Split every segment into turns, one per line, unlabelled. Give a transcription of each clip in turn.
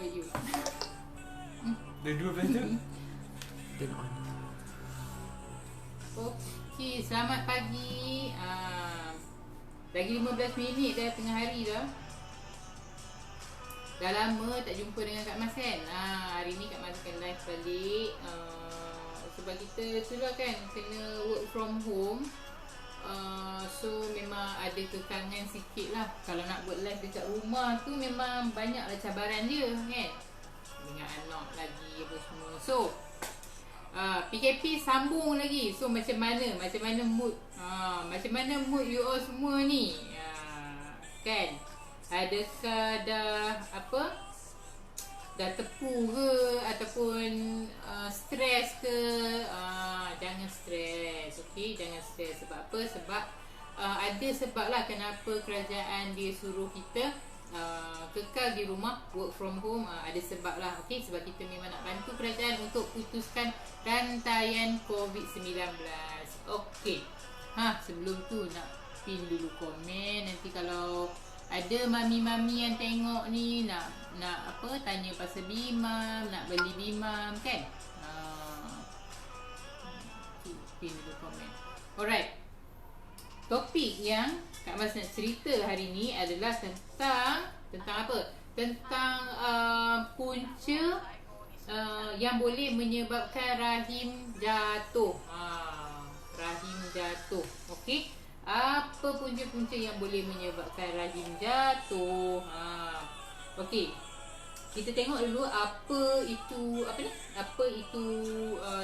Wait you.
Dah 12 tu.
Turn on.
Okey, selamat pagi. Lagi 15 minit dah tengah hari dah. Dah lama tak jumpa dengan Kak Mas kan. Hari ni Kak Mas akan live balik. Sebab kita itulah kan, kena work from home. So memang ada kekangan sikit lah. Kalau nak buat live dekat rumah tu memang banyaklah cabaran dia kan. Dengan anak lagi apa semua. So PKP sambung lagi. So macam mana mood macam mana mood you all semua ni? Kan, adakah dah tepu ke ataupun stres ke? Jangan stres, okey, jangan stres. Sebab apa? Sebab ada sebab lah kenapa kerajaan dia suruh kita kekal di rumah, work from home. Ada sebab lah, okey. Sebab kita memang nak bantu kerajaan untuk putuskan rantaian COVID-19. Okey. Sebelum tu nak pin dulu komen. Nanti kalau ada mami-mami yang tengok ni nak tanya pasal Bimam, nak beli Bimam kan. Pin dulu komen. Alright. Topik yang Kak Mas nak cerita hari ni adalah tentang apa? Tentang punca yang boleh menyebabkan rahim jatuh. Rahim jatuh. Okey. Apa punca-punca yang boleh menyebabkan rahim jatuh? Okey. Kita tengok dulu apa itu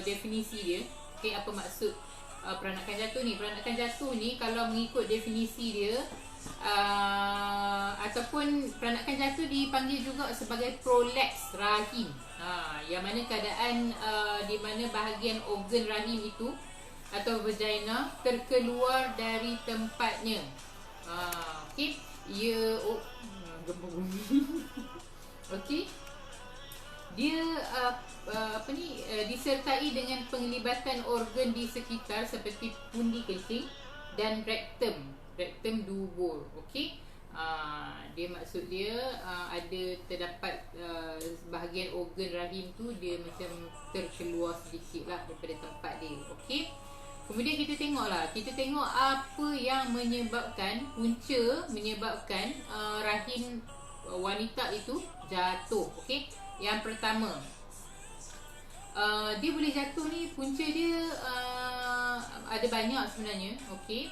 definisi dia. Okey, apa maksud peranakan jatuh ni? Peranakan jatuh ni kalau mengikut definisi dia ataupun peranakan jatuh dipanggil juga sebagai prolaps rahim. Yang mana keadaan di mana bahagian organ rahim itu atau vagina terkeluar dari tempatnya. Okey, ia okey. Dia disertai dengan penglibatan organ di sekitar seperti pundi kencing dan rektum dubur. Okey. Dia maksud dia ada terdapat bahagian organ rahim tu dia macam terkeluar sedikit lah daripada tempat dia. Okey. Kemudian kita tengok apa yang punca menyebabkan rahim wanita itu jatuh. Okey. Yang pertama, dia boleh jatuh ni, punca dia ada banyak sebenarnya. Okey.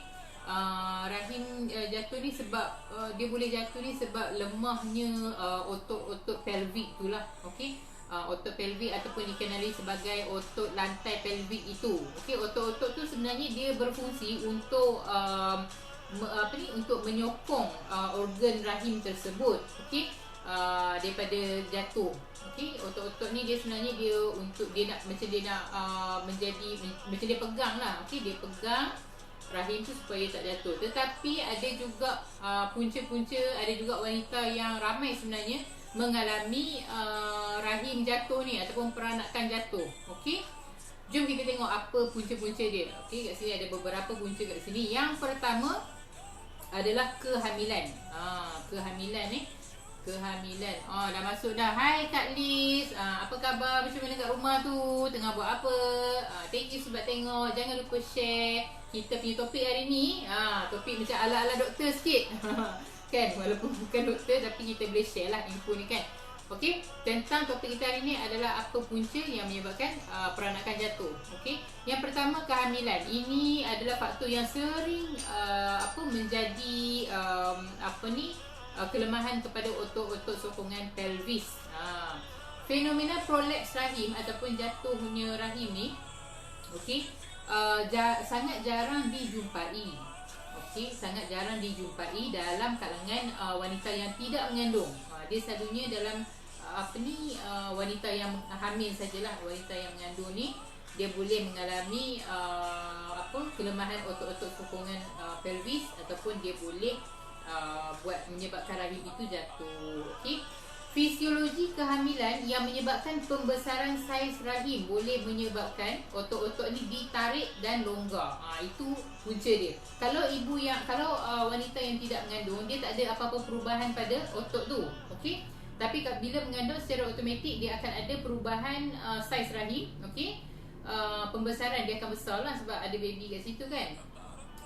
Rahim jatuh ni sebab dia boleh jatuh ni sebab lemahnya otot pelvik itulah. Okey. Otot pelvik ataupun dikenali sebagai otot lantai pelvik itu. Okey, otot tu sebenarnya dia berfungsi untuk untuk menyokong organ rahim tersebut. Okey. Daripada jatuh. Okey, otot-otot ni dia sebenarnya dia untuk dia nak macam dia pegang lah. Okey, dia pegang rahim tu supaya tak jatuh. Tetapi ada juga punca-punca, ada juga wanita yang ramai sebenarnya mengalami rahim jatuh ni ataupun peranakan jatuh. Okey. Jom kita tengok apa punca-punca dia. Okey, kat sini ada beberapa punca kat sini. Yang pertama adalah kehamilan. Kehamilan ni. Kehamilan. Dah masuk dah. Hai Kak Liz. Apa khabar? Macam mana kat rumah tu? Tengah buat apa? Thank you sebab tengok. Jangan lupa share kita punya topik hari ni. Topik macam ala-ala doktor sikit. Kan? Walaupun bukan doktor tapi kita boleh share lah info ni kan. Okey. Tentang topik kita hari ni adalah apa punca yang menyebabkan peranakan jatuh. Okey. Yang pertama, kehamilan. Ini adalah faktor yang sering menjadi kelemahan kepada otot-otot sokongan pelvis. Fenomena prolaps rahim ataupun jatuhnya rahim ni, okey, sangat jarang dijumpai. Okey, sangat jarang dijumpai dalam kalangan wanita yang tidak mengandung. Dia selalunya dalam wanita yang hamil sajalah. Wanita yang mengandung ni dia boleh mengalami kelemahan otot-otot sokongan pelvis ataupun dia boleh menyebabkan rahim itu jatuh. Okey. Fisiologi kehamilan yang menyebabkan pembesaran saiz rahim boleh menyebabkan otot-otot ni ditarik dan longgar. Itu punca dia. Kalau wanita yang tidak mengandung, dia tak ada apa-apa perubahan pada otot tu. Okey. Tapi Tapi bila mengandung secara automatik dia akan ada perubahan saiz rahim, okey. Pembesaran dia akan besar lah sebab ada baby kat situ kan.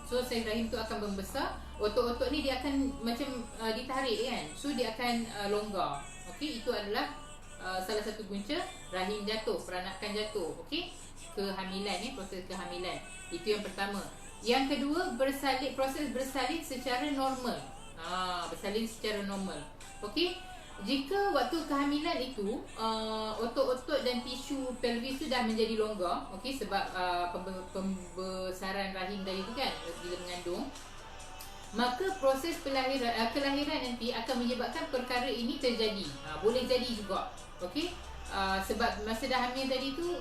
So saiz rahim tu akan membesar. Otot-otot ni dia akan macam ditarik kan. So dia akan longgar. Okey, itu adalah salah satu punca rahim jatuh, peranakan jatuh. Okey, kehamilan ni, proses kehamilan. Itu yang pertama. Yang kedua, proses bersalin secara normal. Bersalin secara normal. Okey. Jika waktu kehamilan itu otot-otot dan tisu pelvis tu dah menjadi longgar, okey, sebab pembesaran rahim tadi tu kan bila mengandung, maka proses kelahiran nanti akan menyebabkan perkara ini terjadi. Boleh jadi juga. Okey. Sebab masa dah hamil tadi tu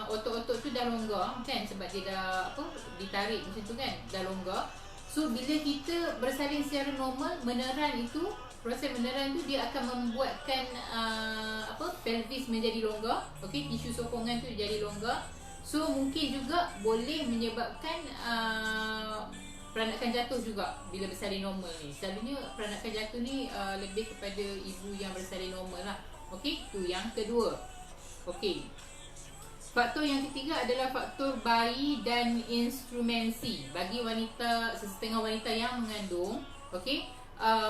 otot-otot tu dah longgar kan, sebab dia dah ditarik macam tu kan, dah longgar. So bila kita bersalin secara normal, meneran itu, proses meneran tu dia akan membuatkan pelvis menjadi longgar. Okey, tisu sokongan tu jadi longgar. So mungkin juga boleh menyebabkan peranakan jatuh juga bila bersalin normal ni. Selalunya peranakan jatuh ni lebih kepada ibu yang bersalin normal lah. Okey, tu yang kedua. Okey. Faktor yang ketiga adalah faktor bayi dan instrumensi. Bagi wanita, setengah wanita yang mengandung, okey,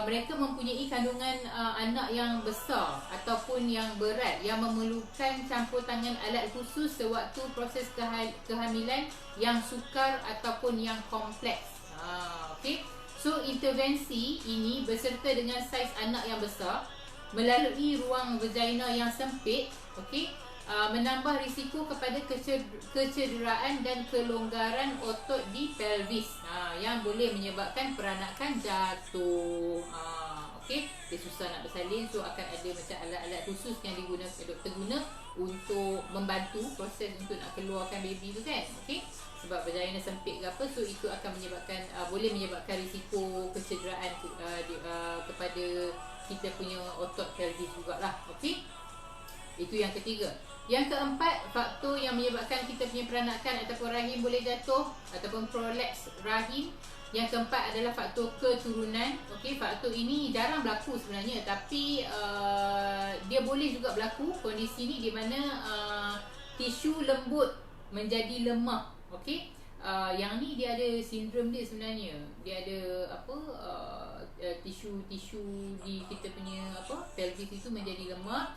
mereka mempunyai kandungan anak yang besar ataupun yang berat yang memerlukan campur tangan alat khusus sewaktu proses kehamilan yang sukar ataupun yang kompleks. Okey. So intervensi ini berserta dengan saiz anak yang besar melalui ruang vagina yang sempit, okey, menambah risiko kepada kecederaan dan kelonggaran otot di pelvis yang boleh menyebabkan peranakan jatuh. Okey, dia susah nak bersalin, so akan ada macam alat-alat khusus yang doktor guna untuk membantu proses untuk nak keluarkan baby tu kan. Okey, sebab vagina sempit ke apa, so itu akan menyebabkan boleh menyebabkan risiko kecederaan kepada kita punya otot pelvis jugalah. Okey, itu yang ketiga. Yang keempat, faktor yang menyebabkan kita punya peranakan ataupun rahim boleh jatuh ataupun prolaps rahim. Yang keempat adalah faktor keturunan. Okey, faktor ini jarang berlaku sebenarnya, tapi dia boleh juga berlaku kondisi ni di mana tisu lembut menjadi lemah. Okey, yang ni dia ada sindrom dia sebenarnya. Dia ada tisu-tisu di kita punya pelvis itu menjadi lemah.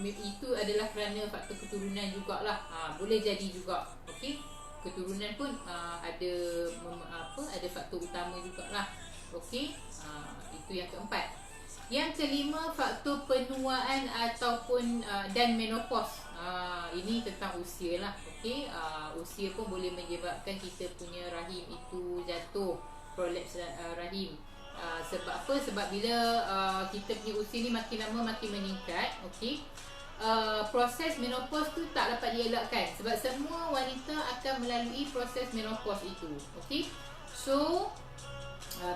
Itu adalah kerana faktor keturunan jugalah. Boleh jadi juga. Okey, keturunan pun ada faktor utama jugalah. Okey, itu yang keempat. Yang kelima, faktor penuaan ataupun dan menopause. Ini tentang usia lah. Okey, usia pun boleh menyebabkan kita punya rahim itu jatuh, prolaps rahim. Sebab apa? Sebab bila kita punya usia ni makin lama makin meningkat, okey, proses menopause tu tak dapat dielakkan sebab semua wanita akan melalui proses menopause itu. Okey, so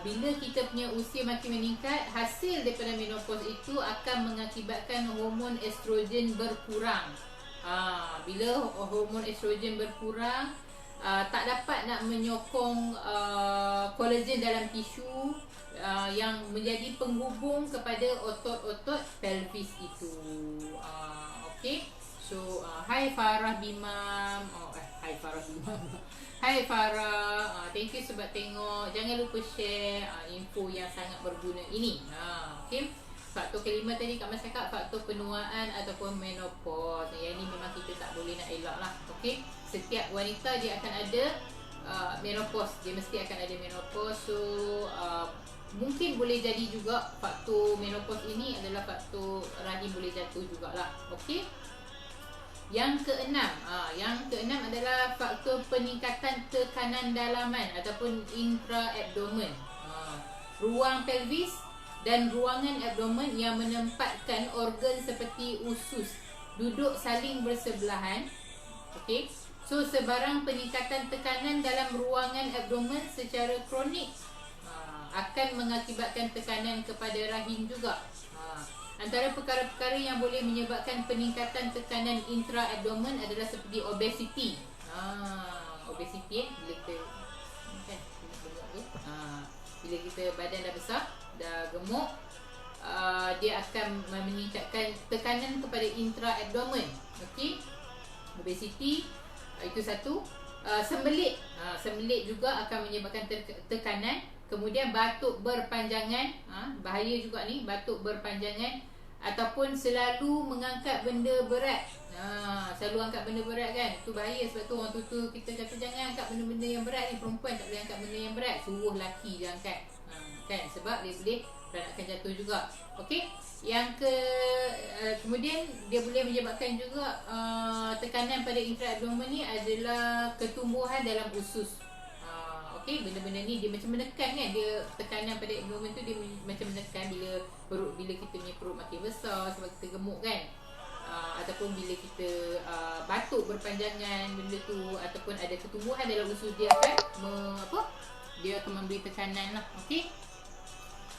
bila kita punya usia makin meningkat, hasil daripada menopause itu akan mengakibatkan hormon estrogen berkurang. Bila hormon estrogen berkurang, tak dapat nak menyokong kolagen dalam tisu yang menjadi penghubung kepada otot-otot pelvis itu. Okey. So hi Farah Bimam. Hi Farah Bimam. Hai Farah, thank you sebab tengok. Jangan lupa share info yang sangat berguna ini. Okey. Faktor kelima tadi Kak Mas cakap, faktor penuaan ataupun menopause. Yang ni memang kita tak boleh nak elak lah. Okey. Setiap wanita dia akan ada menopause. Dia mesti akan ada menopause. So mungkin boleh jadi juga faktor menopause ini adalah faktor rahim boleh jatuh jugalah. Okey. Yang keenam adalah faktor peningkatan tekanan dalaman ataupun intra-abdomen. Ruang pelvis dan ruangan abdomen yang menempatkan organ seperti usus duduk saling bersebelahan. Okey. So sebarang peningkatan tekanan dalam ruangan abdomen secara kronik akan mengakibatkan tekanan kepada rahim juga. Antara perkara-perkara yang boleh menyebabkan peningkatan tekanan intra-abdomen adalah seperti obesity. Obesity bila kita badan dah besar, dah gemuk, dia akan meningkatkan tekanan kepada intra-abdomen. Okey, obesity itu satu. Sembelit, sembelit juga akan menyebabkan tekanan. Kemudian batuk berpanjangan, bahaya juga ni, batuk berpanjangan. Ataupun selalu mengangkat benda berat. Selalu angkat benda berat kan, tu bahaya. Sebab tu orang tua kita kata jangan angkat benda-benda yang berat ni. Perempuan tak boleh angkat benda yang berat, suruh lelaki je angkat, kan, sebab dia boleh peranakan jatuh juga. Okey, kemudian dia boleh menyebabkan juga tekanan pada intra-abdomen ni adalah ketumbuhan dalam usus. Okey, benda-benda ni dia macam menekan kan, dia tekanan pada abdomen tu dia macam menekan bila kita punya perut makin besar sebab kita gemuk kan. Ataupun bila kita batuk berpanjangan benda tu, ataupun ada ketumbuhan dalam usus, dia akan dia akan memberi tekanan lah. Okey,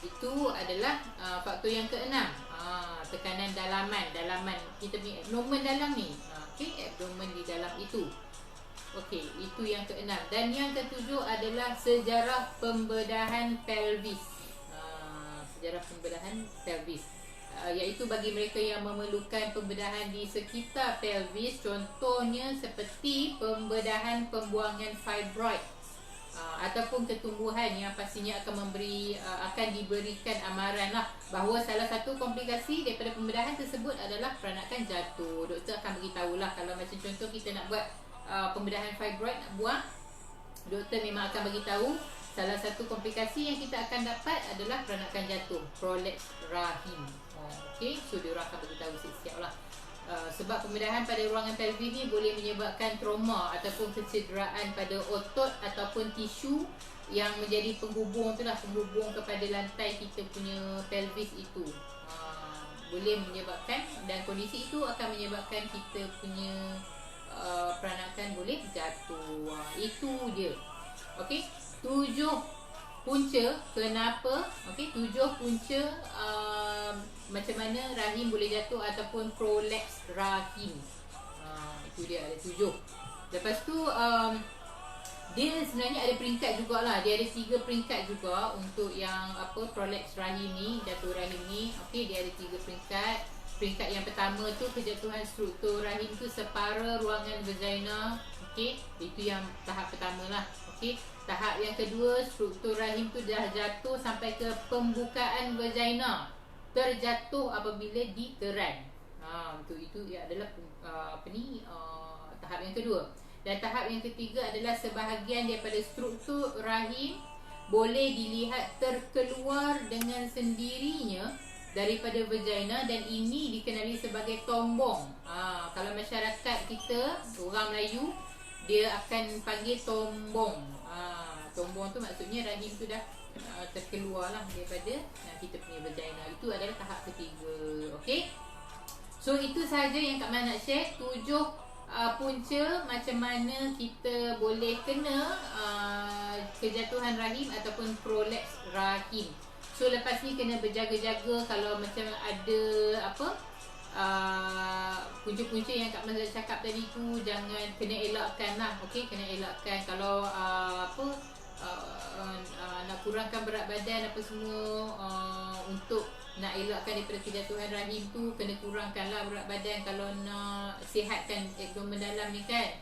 itu adalah faktor yang keenam. Tekanan dalaman kita punya abdomen dalam ni. Okey, abdomen di dalam itu. Okey, itu yang keenam. Dan yang ketujuh adalah sejarah pembedahan pelvis. Sejarah pembedahan pelvis, iaitu bagi mereka yang memerlukan pembedahan di sekitar pelvis, contohnya seperti pembedahan pembuangan fibroid ataupun ketumbuhan yang pastinya akan diberikan amaran lah bahawa salah satu komplikasi daripada pembedahan tersebut adalah peranakan jatuh. Doktor akan beritahu lah, kalau macam contoh kita nak buat pembedahan fibroid, nak buang, doktor memang akan beritahu salah satu komplikasi yang kita akan dapat adalah peranakan jatuh, prolapse rahim. Okey, so dia orang akan beritahu siap-siap lah. Sebab pembedahan pada ruangan pelvis ni boleh menyebabkan trauma ataupun kecederaan pada otot ataupun tisu yang menjadi penghubung tu lah, penghubung kepada lantai kita punya pelvis itu. Boleh menyebabkan, dan kondisi itu akan menyebabkan kita punya peranakan boleh jatuh. Itu dia. Okey, 7 punca kenapa, 7 punca macam mana rahim boleh jatuh ataupun prolapse rahim. Itu dia, ada 7. Lepas tu dia sebenarnya ada peringkat jugalah. Dia ada 3 peringkat juga untuk yang prolapse rahim ni, jatuh rahim ni. Okey, dia ada 3 peringkat. Peringkat yang pertama tu kejatuhan struktur rahim tu separa ruangan vagina. Okey, itu yang tahap pertama lah. Okey, tahap yang kedua, struktur rahim tu dah jatuh sampai ke pembukaan vagina, terjatuh apabila diteran. Itu adalah tahap yang kedua. Dan tahap yang ketiga adalah sebahagian daripada struktur rahim boleh dilihat terkeluar dengan sendirinya daripada vagina, dan ini dikenali sebagai tombong. Kalau masyarakat kita, orang Melayu, dia akan panggil tombong. Tombong tu maksudnya rahim tu dah terkeluar lah daripada kita punya vagina. Itu adalah tahap ketiga. Okey, so itu sahaja yang Kak Man nak share. 7 punca macam mana kita boleh kena kejatuhan rahim ataupun prolapse rahim. So lepas ni kena berjaga-jaga kalau macam ada punca-punca yang Kak Man dah cakap tadi tu, jangan, kena elakkan lah. Okey, kena elakkan. Kalau nak kurangkan berat badan apa semua, untuk nak elakkan daripada kejatuhan rahim tu, kena kurangkan lah berat badan. Kalau nak sihatkan abdomen dalam ni kan,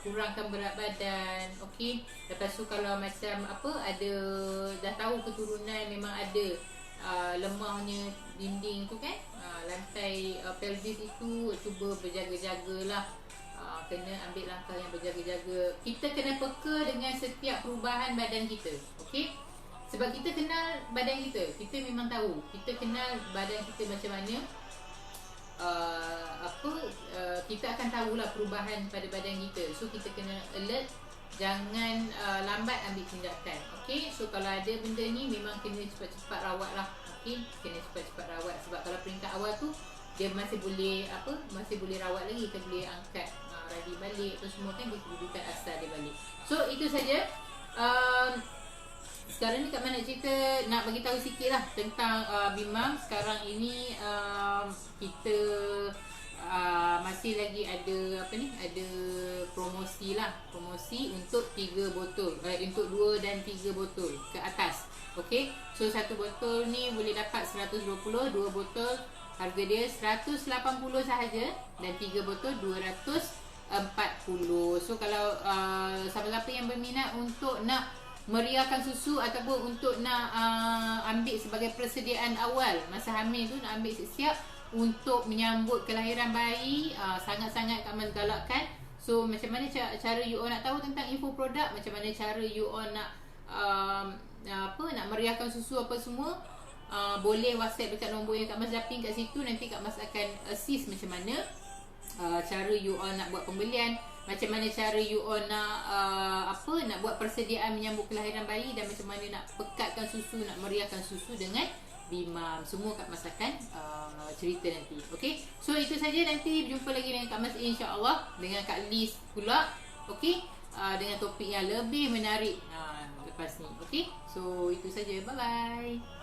kurangkan berat badan. Okey, lepas tu kalau macam ada, dah tahu keturunan memang ada lemahnya dinding tu kan, lantai pelvis itu, cuba berjaga-jagalah. Kena ambil langkah yang berjaga-jaga. Kita kena peka dengan setiap perubahan badan kita. Okey, sebab kita kenal badan kita, kita memang tahu, kita kenal badan kita macam mana. Kita akan tahulah perubahan pada badan kita. So kita kena alert, jangan lambat ambil tindakan. Okey, so kalau ada benda ni memang kena cepat-cepat rawat lah. Okey, kena cepat-cepat rawat. Sebab kalau peringkat awal tu dia masih boleh masih boleh rawat lagi. Kita boleh angkat rahim balik tu semua kan, dia kedudukan asal dia balik. So itu saja. Sekarang ni Kak Man nak cerita, nak bagi tahu sikit lah tentang bimbang. Sekarang ini kita masih lagi ada apa ni, ada promosi lah, promosi untuk 3 botol, untuk 2 dan 3 botol ke atas. Okey, so satu botol ni boleh dapat 120, 2 botol harga dia 180 sahaja, dan 3 botol 240. So kalau siapa-siapa yang berminat untuk nak meriahkan susu ataupun untuk nak ambil sebagai persediaan awal masa hamil tu, nak ambil siap-siap untuk menyambut kelahiran bayi, sangat-sangat Kak Mas galakkan. So macam mana cara you all nak tahu tentang info produk, macam mana cara you all nak nak meriahkan susu apa semua, boleh WhatsApp dekat nombor yang Kak Mas dah pin kat situ. Nanti Kak Mas akan assist macam mana cara you all nak buat pembelian, macam mana cara you all nak nak buat persediaan menyambut kelahiran bayi, dan macam mana nak pekatkan susu, nak meriahkan susu dengan Bimam. Semua Kak Mas akan cerita nanti. Okey, so itu saja. Nanti jumpa lagi dengan Kak Mas insya-Allah, dengan Kak Liz pula. Okey, dengan topik yang lebih menarik lepas ni. Okey, so itu saja. Bye bye.